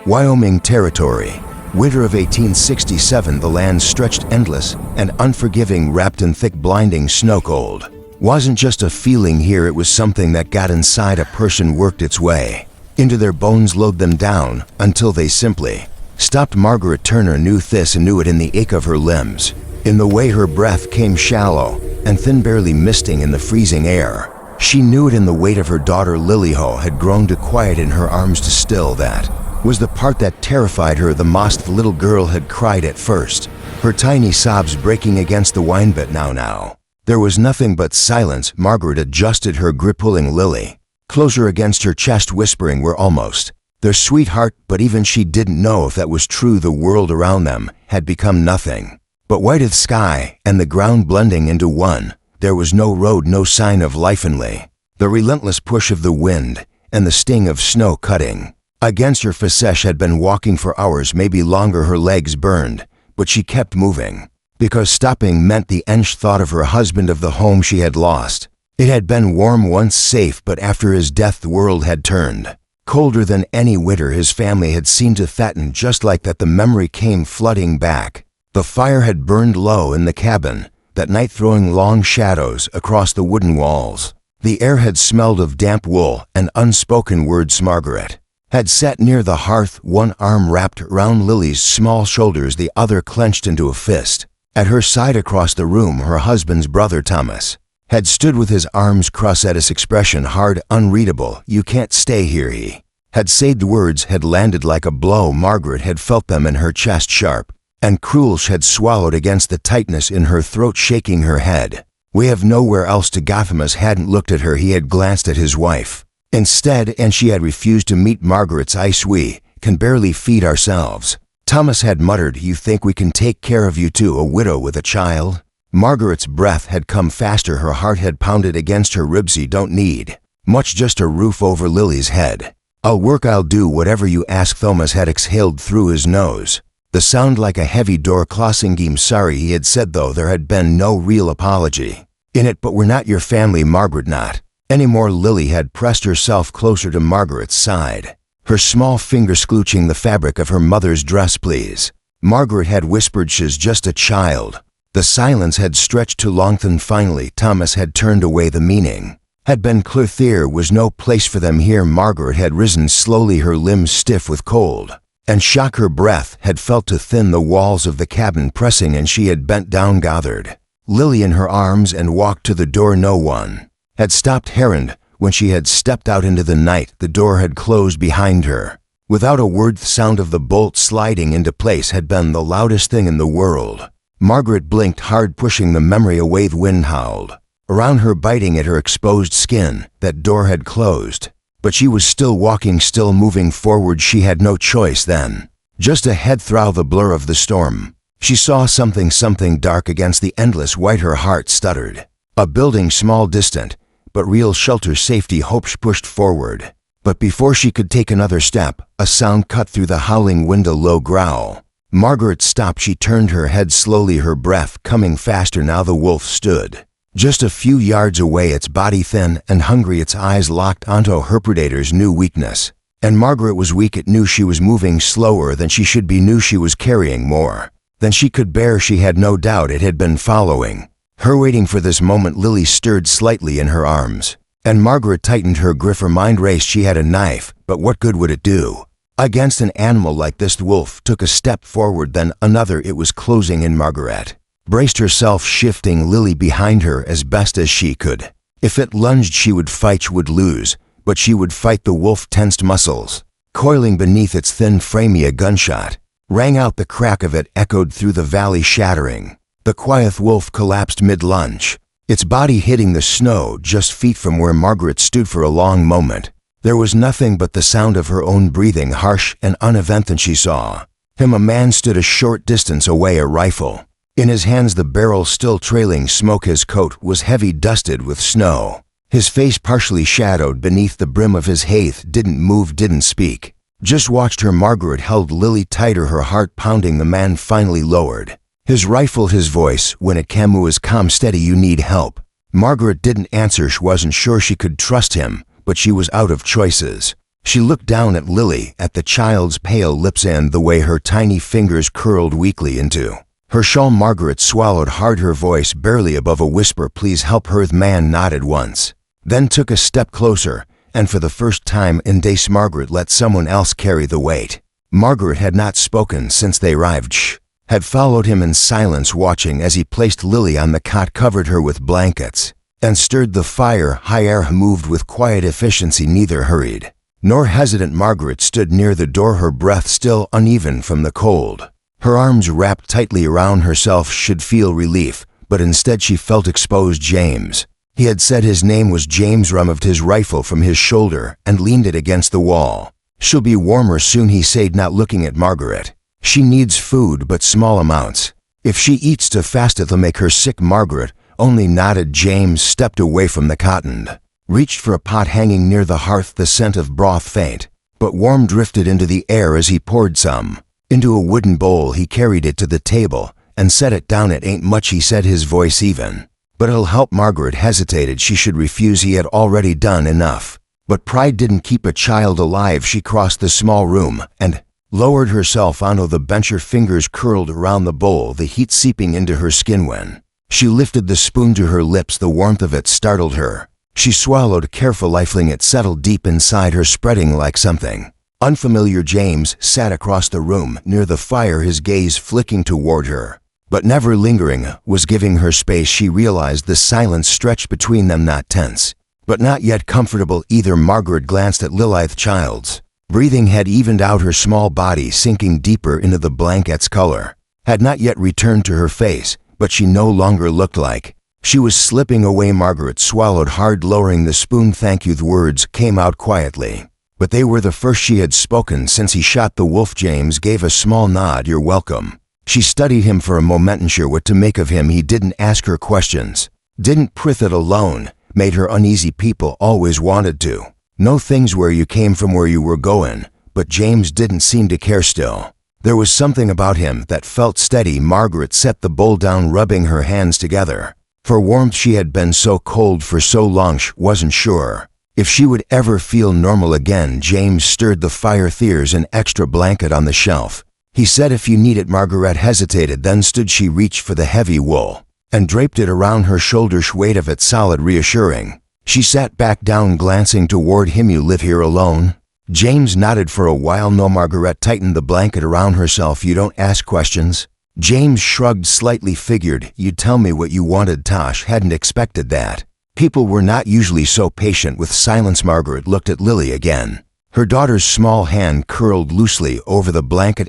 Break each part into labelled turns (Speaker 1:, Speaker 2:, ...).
Speaker 1: Wyoming Territory. Winter of 1867, the land stretched endless and unforgiving, wrapped in thick, blinding snow cold. Wasn't just a feeling here, it was something that got inside a person, worked its way into their bones, slowed them down until they simply stopped. Margaret Turner knew this and knew it in the ache of her limbs, in the way her breath came shallow and thin, barely misting in the freezing air. She knew it in the weight of her daughter. Lily Ho had grown to quiet in her arms, to still. That was the part that terrified her the most. The little girl had cried at first, her tiny sobs breaking against the wine, but now there was nothing but silence. Margaret adjusted her grip, pulling Lily closer against her chest, whispering, "We're almost their sweetheart." But even she didn't know if that was true. The world around them had become nothing but white of sky and the ground blending into one. There was no road, no sign of life. Only the relentless push of the wind and the sting of snow cutting against her face. Had been walking for hours, maybe longer. Her legs burned, but she kept moving, because stopping meant the end. Thought of her husband, of the home she had lost. It had been warm once, safe, but after his death the world had turned colder than any winter his family had seen. To fatten just like that, the memory came flooding back. The fire had burned low in the cabin that night, throwing long shadows across the wooden walls. The air had smelled of damp wool and unspoken words. Margaret had sat near the hearth, one arm wrapped around Lily's small shoulders, the other clenched into a fist. At her side across the room, her husband's brother Thomas had stood with his arms crossed, at his expression hard, unreadable. "You can't stay here," he had said. The words had landed like a blow. Margaret had felt them in her chest, sharp and cruel. She had swallowed against the tightness in her throat, shaking her head. "We have nowhere else to go." Thomas hadn't looked at her, he had glanced at his wife instead, and she had refused to meet Margaret's eyes. "We can barely feed ourselves," Thomas had muttered. "You think we can take care of you too, a widow with a child?" Margaret's breath had come faster, her heart had pounded against her ribs. "You don't need much, just a roof over Lily's head. I'll work, I'll do whatever you ask." Thomas had exhaled through his nose, the sound like a heavy door closing. "I'm sorry," he had said, though there had been no real apology in it, "but we're not your family, Margaret, not anymore." Lily had pressed herself closer to Margaret's side, her small fingers clutching the fabric of her mother's dress. "Please," Margaret had whispered, "she's just a child." The silence had stretched too long. Then finally Thomas had turned away. The meaning had been clear. There was no place for them here. Margaret had risen slowly, her limbs stiff with cold and shock. Her breath had felt to thin the walls of the cabin, pressing, and she had bent down, gathered Lily in her arms, and walked to the door. No one had stopped Heron when she had stepped out into the night. The door had closed behind her without a word. The sound of the bolt sliding into place had been the loudest thing in the world. Margaret blinked hard, pushing the memory away. The wind howled around her, biting at her exposed skin. That door had closed, but she was still walking, still moving forward. She had no choice then. Just ahead, through the blur of the storm, she saw something dark against the endless white. Her heart stuttered. A building, small, distant, but real, shelter, safety, hope. She pushed forward, but before she could take another step, a sound cut through the howling wind, a low growl. Margaret stopped. She turned her head slowly, her breath coming faster. Now the wolf stood just a few yards away, its body thin and hungry, its eyes locked onto her predator's new weakness. And Margaret was weak. It knew she was moving slower than she should be, knew she was carrying more than she could bear. She had no doubt it had been following her, waiting for this moment. Lily stirred slightly in her arms, and Margaret tightened her grip. Her mind raced. She had a knife, but what good would it do against an animal like this? The wolf took a step forward, then another. It was closing in. Margaret braced herself, shifting Lily behind her as best as she could. If it lunged, she would fight. She would lose, but she would fight. The wolf tensed muscles, coiling beneath its thin frame. A gunshot rang out. The crack of it echoed through the valley, shattering. The quiet wolf collapsed mid-lunge, its body hitting the snow just feet from where Margaret stood. For a long moment, there was nothing but the sound of her own breathing, harsh and uneventful. Then she saw him. A man stood a short distance away, a rifle in his hands, the barrel still trailing smoke. His coat was heavy, dusted with snow, his face partially shadowed beneath the brim of his hat. Didn't move, didn't speak, just watched her. Margaret held Lily tighter, her heart pounding. The man finally lowered his rifle, his voice, when it came, was calm, steady. "You need help." Margaret didn't answer. She wasn't sure she could trust him, but she was out of choices. She looked down at Lily, at the child's pale lips and the way her tiny fingers curled weakly into her shawl. Margaret swallowed hard, her voice barely above a whisper. "Please help her." The man nodded once, then took a step closer, and for the first time in days Margaret let someone else carry the weight. Margaret had not spoken since they arrived. She had followed him in silence, watching as he placed Lily on the cot, covered her with blankets, and stirred the fire. Jair moved with quiet efficiency, neither hurried nor hesitant. Margaret stood near the door, her breath still uneven from the cold. Her arms wrapped tightly around herself should feel relief, but instead she felt exposed. James. He had said his name was James. Removed his rifle from his shoulder and leaned it against the wall. "She'll be warmer soon," he said, not looking at Margaret. "She needs food, but small amounts. If she eats too fast it'll make her sick." Margaret only nodded. James stepped away from the cot and reached for a pot hanging near the hearth. The scent of broth, faint but warm, drifted into the air as he poured some into a wooden bowl. He carried it to the table and set it down. "It ain't much," he said, his voice even, "but it'll help." Margaret hesitated. She should refuse. He had already done enough. But pride didn't keep a child alive. She crossed the small room and lowered herself onto the bench. Her fingers curled around the bowl, the heat seeping into her skin. When she lifted the spoon to her lips, the warmth of it startled her. She swallowed, careful, rifling it settled deep inside her, spreading like something unfamiliar. James sat across the room near the fire, his gaze flicking toward her, but never lingering, was giving her space. She realized the silence stretched between them, not tense, but not yet comfortable either. Margaret glanced at Lily. The child's breathing had evened out, her small body sinking deeper into the blanket's color had not yet returned to her face, but she no longer looked like she was slipping away. Margaret swallowed hard, lowering the spoon. "Thank you." The words came out quietly, but they were the first she had spoken since he shot the wolf. James gave a small nod. "You're welcome." She studied him for a moment, unsure what to make of him. He didn't ask her questions, didn't pryth it alone, made her uneasy. People always wanted to know things, where you came from, where you were going, but James didn't seem to care. Still, there was something about him that felt steady. Margaret set the bowl down, rubbing her hands together for warmth. She had been so cold for so long, she wasn't sure if she would ever feel normal again. James stirred the fire. "There's an extra blanket on the shelf," he said, "if you need it." Margaret hesitated, then stood. She reached for the heavy wool and draped it around her shoulders, weight of it solid, reassuring. She sat back down, glancing toward him. "You live here alone?" James nodded for a while. "No." Margaret tightened the blanket around herself. "You don't ask questions?" James shrugged slightly. "Figured you'd tell me what you wanted." Tosh hadn't expected that. People were not usually so patient with silence. Margaret looked at Lily again. Her daughter's small hand curled loosely over the blanket.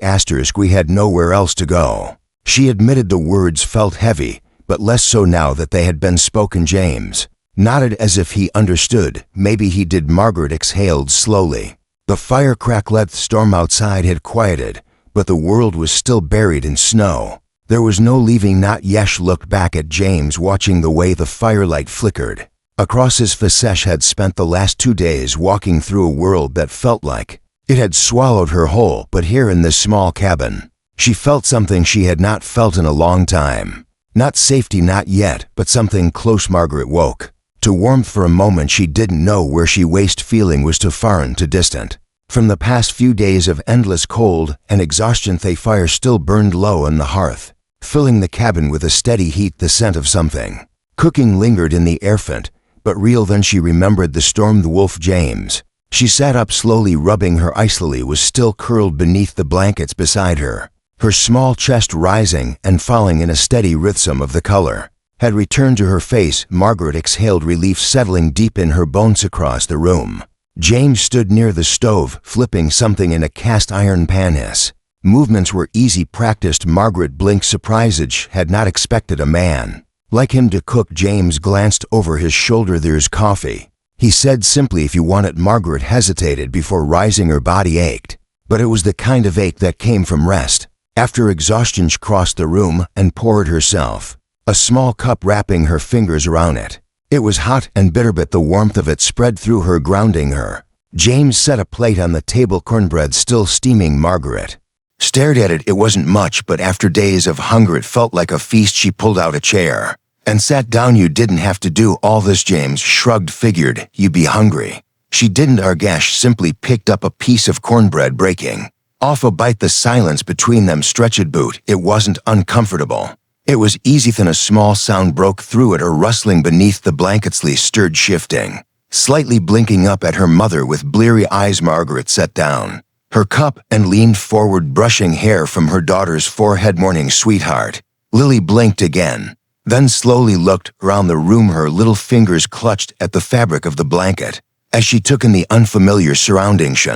Speaker 1: "We had nowhere else to go." She admitted the words felt heavy, but less so now that they had been spoken. James nodded as if he understood. "Maybe he did." Margaret exhaled slowly. The fire crackled. The storm outside had quieted, but the world was still buried in snow. There was no leaving. Not Yesh looked back at James, watching the way the firelight flickered across his face. Had spent the last 2 days walking through a world that felt like it had swallowed her whole, but here in this small cabin, she felt something she had not felt in a long time. Not safety, not yet, but something close. Margaret woke to warmth. For a moment she didn't know where she was. Feeling was too foreign, too distant from the past few days of endless cold and exhaustion. The fire still burned low on the hearth, filling the cabin with a steady heat. The scent of something cooking lingered in the air, faint but real. Then she remembered the storm, the wolf. James. She sat up slowly, rubbing her eyes. Lily was still curled beneath the blankets beside her, her small chest rising and falling in a steady rhythm. Of the color had returned to her face. Margaret exhaled relief, settling deep in her bones. Across the room, James stood near the stove, flipping something in a cast iron pan. His movements were easy, practiced. Margaret blinked, surprised. Had not expected a man like him to cook. James glanced over his shoulder. "There's coffee," he said simply, "if you want it." Margaret hesitated before rising. Her body ached, but it was the kind of ache that came from rest. After exhaustion, she crossed the room and poured herself a small cup, wrapping her fingers around it. It was hot and bitter, but the warmth of it spread through her, grounding her. James set a plate on the table, cornbread still steaming. Margaret stared at it. It wasn't much, but after days of hunger it felt like a feast. She pulled out a chair and sat down. "You didn't have to do all this." James shrugged. "Figured you'd be hungry." She didn't argash, simply picked up a piece of cornbread, breaking off a bite. The silence between them stretched. Boot. It wasn't uncomfortable. It was easy. Then a small sound broke through it, a rustling beneath the blankets. Lee stirred, shifting, slightly blinking up at her mother with bleary eyes. Margaret sat down her cup and leaned forward, brushing hair from her daughter's forehead. Morning, sweetheart. Lily blinked again, then slowly looked around the room, her little fingers clutched at the fabric of the blanket as she took in the unfamiliar surroundings.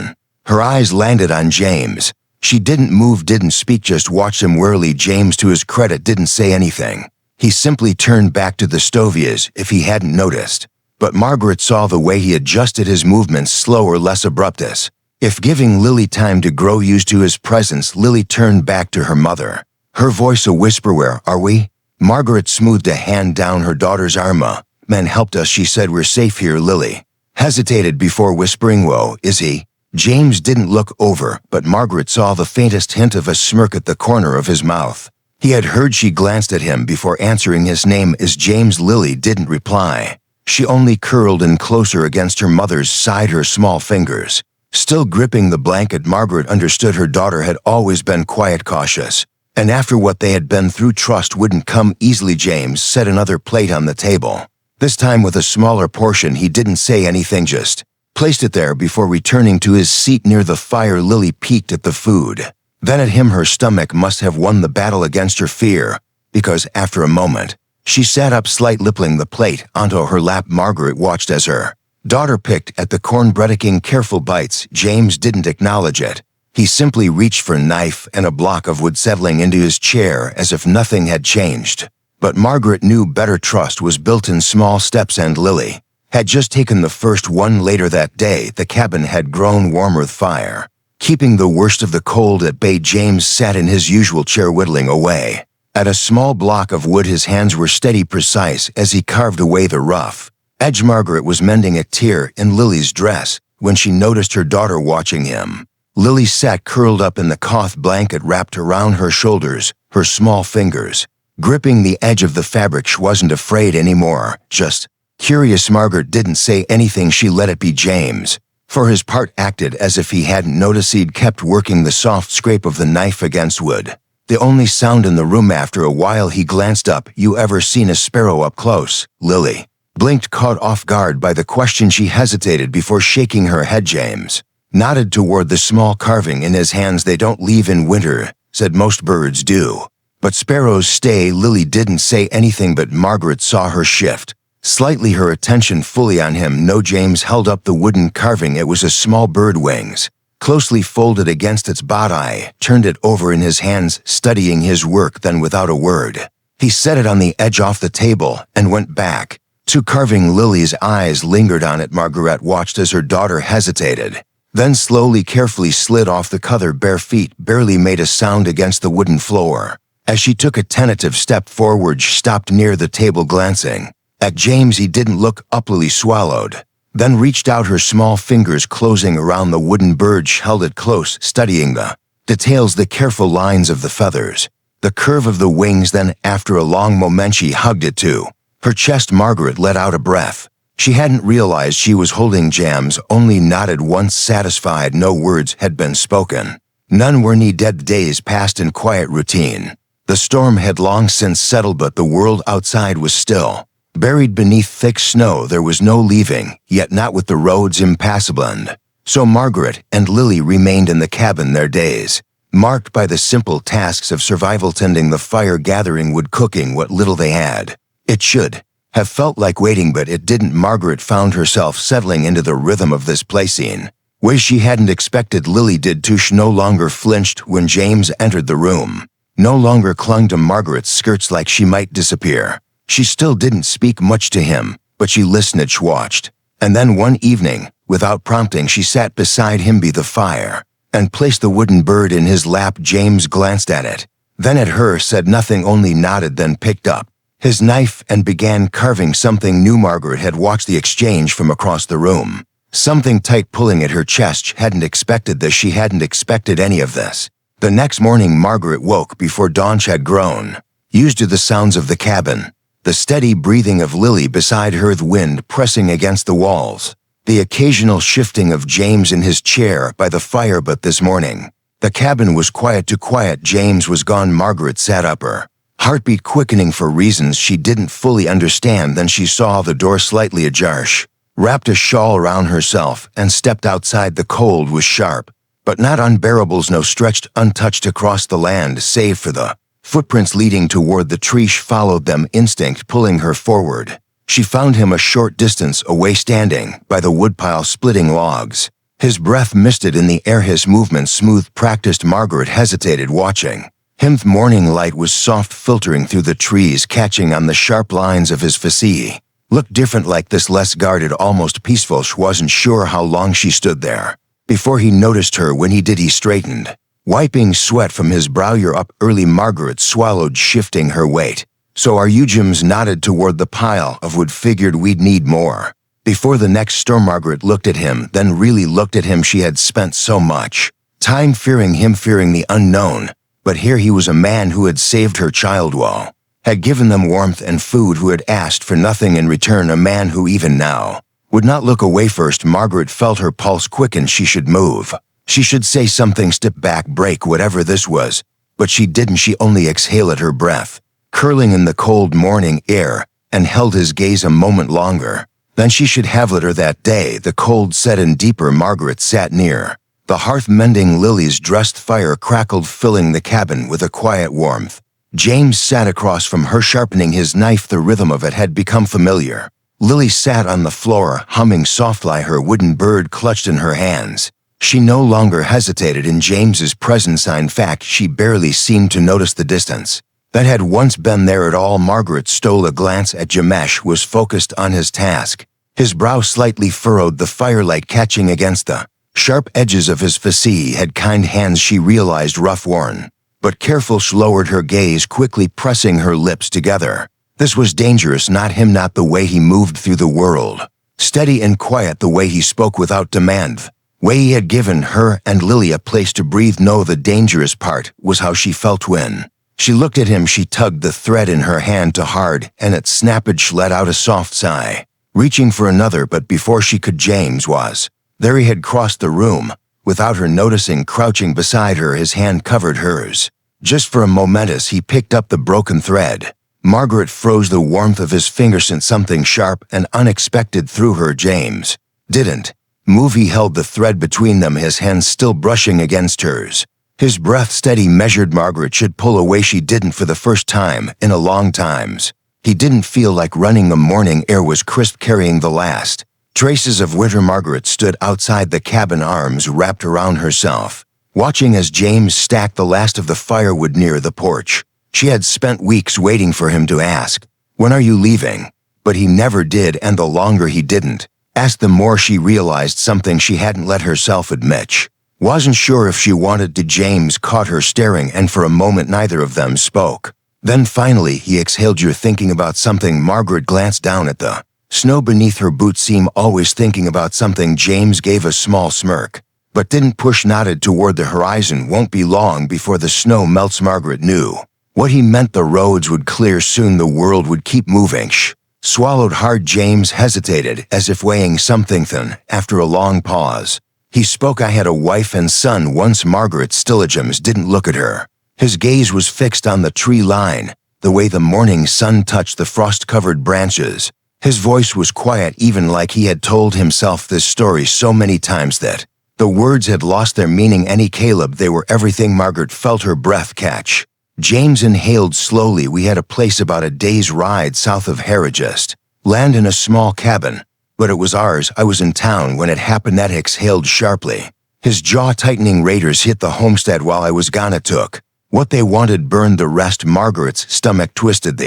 Speaker 1: Her eyes landed on James. She didn't move, didn't speak, just watched him warily. James, to his credit, didn't say anything. He simply turned back to the stove as if he hadn't noticed. But Margaret saw the way he adjusted his movements, slower, less abrupt, as if giving Lily time to grow used to his presence. Lily turned back to her mother, her voice a whisper. Where are we? Margaret smoothed a hand down her daughter's arm. Man helped us, she said. We're safe here. Lily hesitated before whispering, whoa, is he? James didn't look over, but Margaret saw the faintest hint of a smirk at the corner of his mouth. He had heard. She glanced at him before answering his name. Is James? Lily didn't reply. She only curled in closer against her mother's side, her small fingers still gripping the blanket. Margaret understood her daughter had always been quiet, cautious, and after what they had been through, trust wouldn't come easily. James set another plate on the table, this time with a smaller portion. He didn't say anything, just placed it there before returning to his seat near the fire. Lily peeked at the food, then at him. Her stomach must have won the battle against her fear, because after a moment, she sat up, slightly lifting the plate onto her lap. Margaret watched as her daughter picked at the cornbread, taking careful bites. James didn't acknowledge it. He simply reached for a knife and a block of wood, settling into his chair as if nothing had changed. But Margaret knew better. Trust was built in small steps, and Lily had just taken the first one. Later that day, the cabin had grown warmer with fire, keeping the worst of the cold at bay. James sat in his usual chair, whittling away at a small block of wood. His hands were steady, precise, as he carved away the rough edge. Margaret was mending a tear in Lily's dress when she noticed her daughter watching him. Lily sat curled up in the cloth blanket wrapped around her shoulders, her small fingers gripping the edge of the fabric. She wasn't afraid anymore, just curious. Margaret didn't say anything. She let it be. James, for his part, acted as if he hadn't noticed. He'd kept working the soft scrape of the knife against wood, the only sound in the room. After a while, he glanced up. You ever seen a sparrow up close? Lily blinked, caught off guard by the question. She hesitated before shaking her head. James nodded toward the small carving in his hands. They don't leave in winter, said. Most birds do, but sparrows stay. Lily didn't say anything, but Margaret saw her shift slightly, her attention fully on him. No. James held up the wooden carving. It was a small bird, wings closely folded against its body. Turned it over in his hands, studying his work. Then, without a word, he set it on the edge off the table and went back to carving. Lily's eyes lingered on it. Margaret watched as her daughter hesitated, then slowly, carefully slid off the cover. Bare feet barely made a sound against the wooden floor. As she took a tentative step forward, she stopped near the table, glancing at James. He didn't look up. Lily swallowed, then reached out, her small fingers closing around the wooden bird. She held it close, studying the details, the careful lines of the feathers, the curve of the wings. Then, after a long moment, she hugged it to her chest. Margaret let out a breath. She hadn't realized she was holding James, only nodded once, satisfied. No words had been spoken. None were needed. Days passed in quiet routine. The storm had long since settled, but the world outside was still. Buried beneath thick snow, there was no leaving, yet not with the roads impassable. And so Margaret and Lily remained in the cabin, their days marked by the simple tasks of survival, tending the fire, gathering wood, cooking what little they had. It should have felt like waiting, but it didn't. Margaret found herself settling into the rhythm of this place-scene, ways she hadn't expected. Lily did too. She no longer flinched when James entered the room, no longer clung to Margaret's skirts like she might disappear. She still didn't speak much to him, but she listened, she watched. And then one evening, without prompting, she sat beside him by the fire and placed the wooden bird in his lap. James glanced at it, then at her, said nothing, only nodded, then picked up his knife and began carving something new. Margaret had watched the exchange from across the room, something tight pulling at her chest. She hadn't expected this. She hadn't expected any of this. The next morning, Margaret woke before dawn. She had grown used to the sounds of the cabin, the steady breathing of Lily beside her, the wind pressing against the walls, The occasional shifting of James in his chair by the fire, but this morning, the cabin was quiet to quiet. James was gone. Margaret sat up, her heartbeat quickening for reasons she didn't fully understand. Then she saw the door slightly ajar. She wrapped a shawl around herself and stepped outside. The cold was sharp, but not unbearable. Snow stretched untouched across the land, save for the footprints leading toward the tree. She followed them, instinct pulling her forward. She found him a short distance away, standing by the woodpile splitting logs. His breath misted in the air, his movements smooth, practiced. Margaret hesitated, watching him. The morning light was soft, filtering through the trees, catching on the sharp lines of his physique. Looked different, like this, less guarded, almost peaceful. She wasn't sure how long she stood there before he noticed her. When he did, he straightened, wiping sweat from his brow. "You're up early." Margaret swallowed, shifting her weight. "So are you?" James nodded toward the pile of wood. "Figured we'd need more before the next storm." Margaret looked at him, then really looked at him. She had spent so much time fearing him, fearing the unknown. But here he was, a man who had saved her child while had given them warmth and food, who had asked for nothing in return, a man who even now would not look away. First, Margaret felt her pulse quicken. She should move. She should say something, step back, break whatever this was. But she didn't. She only exhaled her breath, curling in the cold morning air, and held his gaze a moment longer. Then she should have let her that day. The cold set in deeper. Margaret sat near the hearth, mending Lily's dressed. Fire crackled, filling the cabin with a quiet warmth. James sat across from her, sharpening his knife. The rhythm of it had become familiar. Lily sat on the floor, humming softly, her wooden bird clutched in her hands. She no longer hesitated in James's presence. In fact, she barely seemed to notice the distance that had once been there at all. Margaret stole a glance at Jamesh, was focused on his task, his brow slightly furrowed, the firelight catching against the sharp edges of his physique. Had kind hands, she realized, rough, worn, but careful. She lowered her gaze, quickly pressing her lips together. This was dangerous, not him, not the way he moved through the world. Steady and quiet, the way he spoke without demand, the way he had given her and Lily a place to breathe. No, the dangerous part was how she felt when she looked at him. She tugged the thread in her hand too hard, and it snapped. She let out a soft sigh, reaching for another, but before she could, James was there. He had crossed the room without her noticing, crouching beside her, his hand covered hers. Just for a moment as he picked up the broken thread, Margaret froze. The warmth of his finger sent something sharp and unexpected through her. James didn't move. He held the thread between them, his hands still brushing against hers, his breath steady, measured. Margaret should pull away. She didn't. For the first time in a long time, he didn't feel like running. The morning air was crisp, carrying the last traces of winter. Margaret stood outside the cabin, arms wrapped around herself, watching as James stacked the last of the firewood near the porch. She had spent weeks waiting for him to ask, "When are you leaving?" But he never did, and the longer he didn't ask, the more she realized something she hadn't let herself admit. She wasn't sure if she wanted to. James caught her staring, and for a moment neither of them spoke. Then finally he exhaled. "You're thinking about something?" Margaret glanced down at the snow beneath her boots. "Seem always thinking about something." James gave a small smirk, but didn't push, nodded toward the horizon. "Won't be long before the snow melts." Margaret knew what he meant. The roads would clear soon, the world would keep moving. She swallowed hard. James hesitated, as if weighing something. Then, after a long pause, he spoke. "I had a wife and son once." Margaret still. James didn't look at her. His gaze was fixed on the tree line, the way the morning sun touched the frost-covered branches. His voice was quiet, even like he had told himself this story so many times that the words had lost their meaning. "Any Caleb, they were everything." Margaret felt her breath catch. James inhaled slowly. "We had a place about a day's ride south of Harajust, land in a small cabin, but it was ours. I was in town when it happened." That exhaled sharply, his jaw tightening. "Raiders hit the homestead while I was gone. It took what they wanted, burned the rest." Margaret's stomach twisted.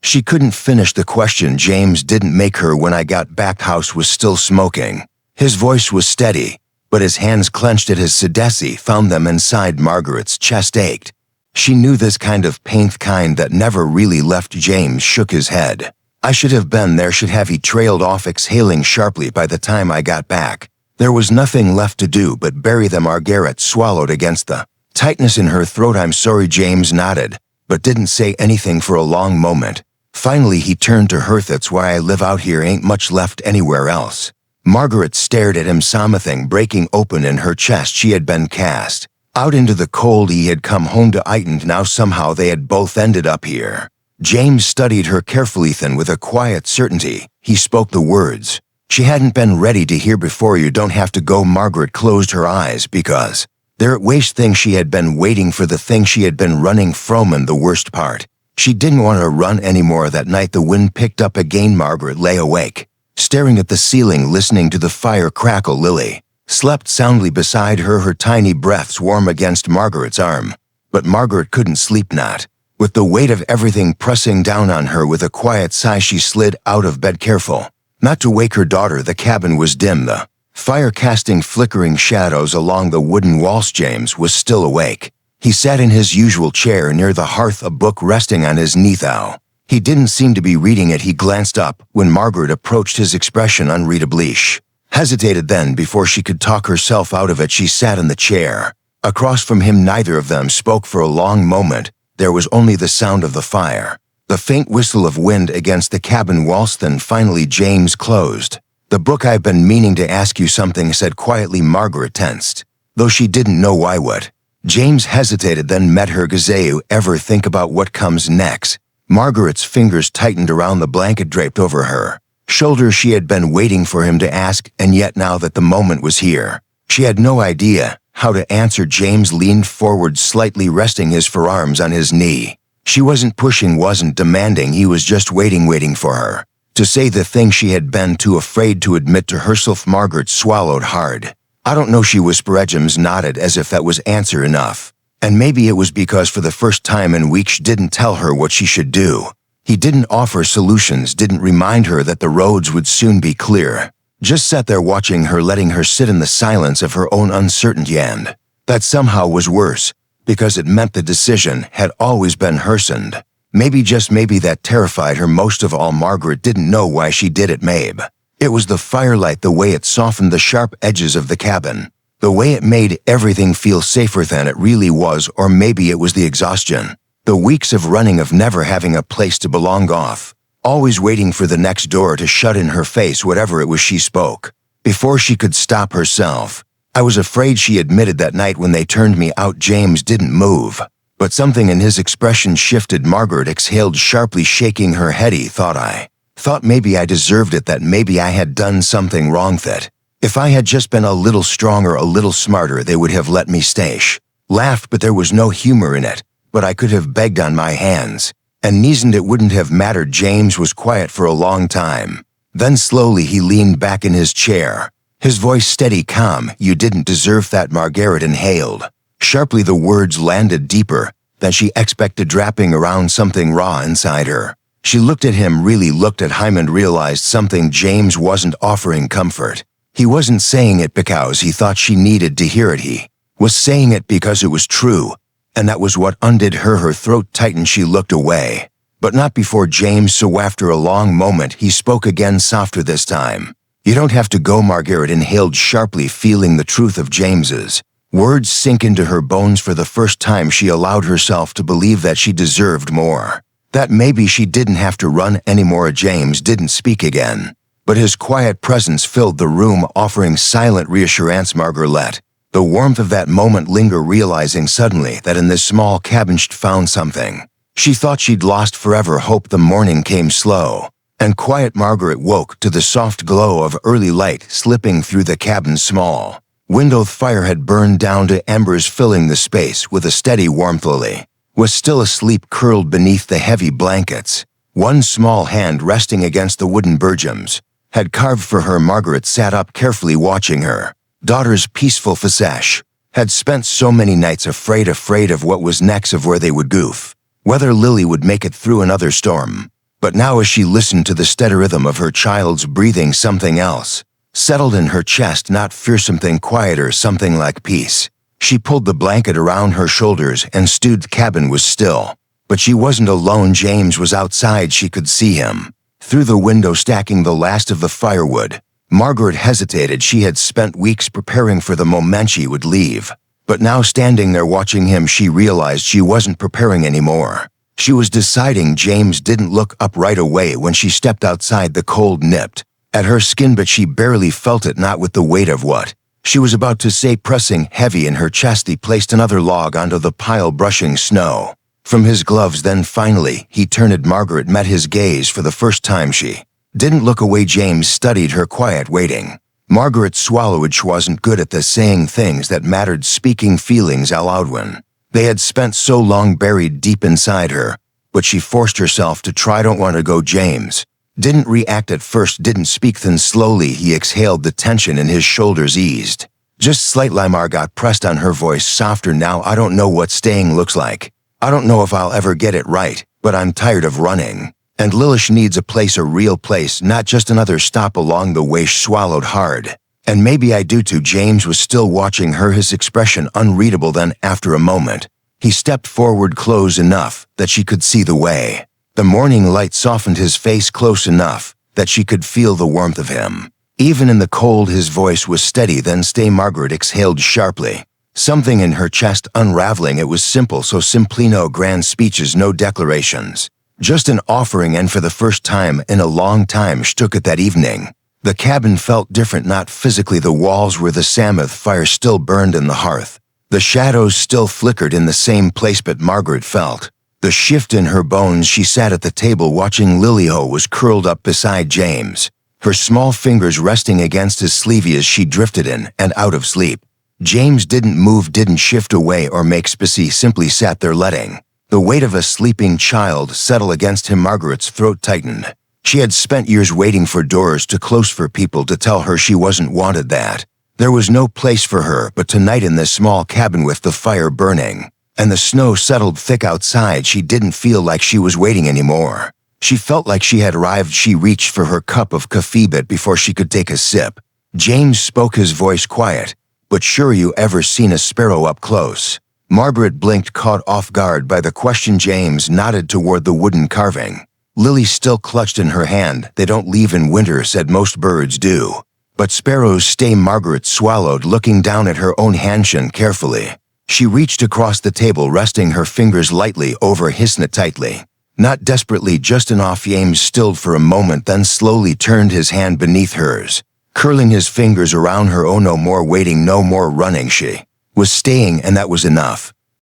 Speaker 1: She couldn't finish the question. "James didn't make her when I got back." House was still smoking. His voice was steady, but his hands clenched at his Sidesi, found them inside. Margaret's chest ached. She knew this kind of pain, kind that never really left. James shook his head. "I should have been there, should have." He trailed off, exhaling sharply. "By the time I got back, there was nothing left to do but bury them." Margaret swallowed against the tightness in her throat. "I'm sorry." James nodded, but didn't say anything for a long moment. Finally he turned to her. "That's why I live out here. Ain't much left anywhere else." Margaret stared at him, something breaking open in her chest. She had been cast out into the cold. He had come home to it, and now somehow they had both ended up here. James studied her carefully, then with a quiet certainty, he spoke the words she hadn't been ready to hear before. You don't have to go. Margaret closed her eyes because there it was thing she had been waiting for, the thing she had been running from, and the worst part, she didn't want to run anymore. That night the wind picked up again. Margaret lay awake, staring at the ceiling, listening to the fire crackle. Lily slept soundly beside her, her tiny breaths warm against Margaret's arm. But Margaret couldn't sleep, not with the weight of everything pressing down on her. With a quiet sigh she slid out of bed, careful not to wake her daughter. The cabin was dim, the fire casting flickering shadows along the wooden walls. James was still awake. He sat in his usual chair near the hearth, a book resting on his knee, though he didn't seem to be reading it. He glanced up when Margaret approached, his expression unreadably hesitated. Then, before she could talk herself out of it, she sat in the chair across from him. Neither of them spoke for a long moment. There was only the sound of the fire, the faint whistle of wind against the cabin walls. Then finally James closed the book. I've been meaning to ask you something, said quietly. Margaret tensed, though she didn't know why. What? James hesitated, then met her gaze. You ever think about what comes next? Margaret's fingers tightened around the blanket draped over her shoulder. She had been waiting for him to ask, and yet now that the moment was here, she had no idea how to answer. James leaned forward slightly, resting his forearms on his knee. She wasn't pushing, wasn't demanding. He was just waiting for her to say the thing she had been too afraid to admit to herself. Margaret swallowed hard. I don't know, she whispered. James nodded as if that was answer enough. And maybe it was because for the first time in weeks she didn't tell her what she should do. He didn't offer solutions, didn't remind her that the roads would soon be clear. Just sat there watching her, letting her sit in the silence of her own uncertainty, and that somehow was worse, because it meant the decision had always been hers, and maybe, just maybe, that terrified her most of all. Margaret didn't know why she did it. Maybe it was the firelight, the way it softened the sharp edges of the cabin, the way it made everything feel safer than it really was. Or maybe it was the exhaustion, the weeks of running, of never having a place to belong, off always waiting for the next door to shut in her face. Whatever it was, she spoke before she could stop herself. I was afraid, she admitted, that night when they turned me out. James didn't move, but something in his expression shifted. Margaret exhaled sharply, shaking her head. He thought maybe I deserved it, that maybe I had done something wrong, that if I had just been a little stronger, a little smarter, they would have let me stay. Laughed, but there was no humor in it. But I could have begged on my hands and knees, and it wouldn't have mattered. James was quiet for a long time. Then slowly he leaned back in his chair, his voice steady, calm. You didn't deserve that. Margaret inhaled sharply. The words landed deeper than she expected, wrapping around something raw inside her. She looked at him, really looked at him, and realized something. James wasn't offering comfort. He wasn't saying it because he thought she needed to hear it. He was saying it because it was true. And that was what undid her. Her throat tightened. She looked away, but not before James. So after a long moment, he spoke again, softer this time. You don't have to go. Margaret inhaled sharply, feeling the truth of James's words sink into her bones. For the first time, she allowed herself to believe that she deserved more, that maybe she didn't have to run anymore. James didn't speak again, but his quiet presence filled the room, offering silent reassurance. Margaret let the warmth of that moment linger, realizing suddenly that in this small cabin she'd found something she thought she'd lost forever, hope. The morning came slow and quiet. Margaret woke to the soft glow of early light slipping through the cabin's small window. The fire had burned down to embers, filling the space with a steady warmth. Lily was still asleep, curled beneath the heavy blankets, one small hand resting against the wooden burgeons had carved for her. Margaret sat up, carefully watching her daughter's peaceful visage. Had spent so many nights afraid of what was next, of where they would goof, whether Lily would make it through another storm. But now, as she listened to the steady rhythm of her child's breathing, something else settled in her chest, not fear, something quieter, something like peace. She pulled the blanket around her shoulders and stood. The cabin was still, but she wasn't alone. James was outside. She could see him through the window, stacking the last of the firewood. Margaret hesitated. She had spent weeks preparing for the moment she would leave, but now, standing there watching him, she realized she wasn't preparing anymore. She was deciding. James didn't look up right away when she stepped outside. The cold nipped at her skin, but she barely felt it, not with the weight of what she was about to say pressing heavy in her chest. He placed another log onto the pile, brushing snow from his gloves. Then finally, he turned. Margaret met his gaze for the first time. She didn't look away. James studied her, quiet, waiting. Margaret swallowed. She wasn't good at this, saying things that mattered, speaking feelings out loud when they had spent so long buried deep inside her. But she forced herself to try. Don't want to go. James didn't react at first, didn't speak. Then slowly he exhaled. The tension in his shoulders eased just slightly. Margaret pressed on, her voice softer now. I don't know what staying looks like. I don't know if I'll ever get it right, but I'm tired of running. And Lilish needs a place, a real place, not just another stop along the way. She swallowed hard. And maybe I do too. James was still watching her, his expression unreadable. Then, after a moment, he stepped forward close enough that she could see the way. The morning light softened his face close enough that she could feel the warmth of him. Even in the cold, his voice was steady. Then stay. Margaret exhaled sharply, something in her chest unraveling. It was simple, so simply. No grand speeches, no declarations. Just an offering, and for the first time in a long time she took it. That evening, the cabin felt different, not physically. The walls were the same, fire still burned in the hearth. The shadows still flickered in the same place, but Margaret felt the shift in her bones. She sat at the table watching. Lilio was curled up beside James, her small fingers resting against his sleeve as she drifted in and out of sleep. James didn't move, didn't shift away or make space. He simply sat there, letting the weight of a sleeping child settle against him. Margaret's throat tightened. She had spent years waiting for doors to close, for people to tell her she wasn't wanted, that there was no place for her. But tonight, in this small cabin with the fire burning and the snow settled thick outside, she didn't feel like she was waiting anymore. She felt like she had arrived. She reached for her cup of coffee, but before she could take a sip, James spoke, his voice quiet but sure. You ever seen a sparrow up close? Margaret blinked, caught off guard by the question. James nodded toward the wooden carving. Lily still clutched in her hand. They don't leave in winter, said. Most birds do, but sparrows stay. Margaret swallowed, looking down at her own handchin carefully. She reached across the table, resting her fingers lightly over his, not tightly, not desperately, just enough. James stilled for a moment, then slowly turned his hand beneath hers, curling his fingers around her. Oh, no more waiting, no more running. She was staying, and that was enough.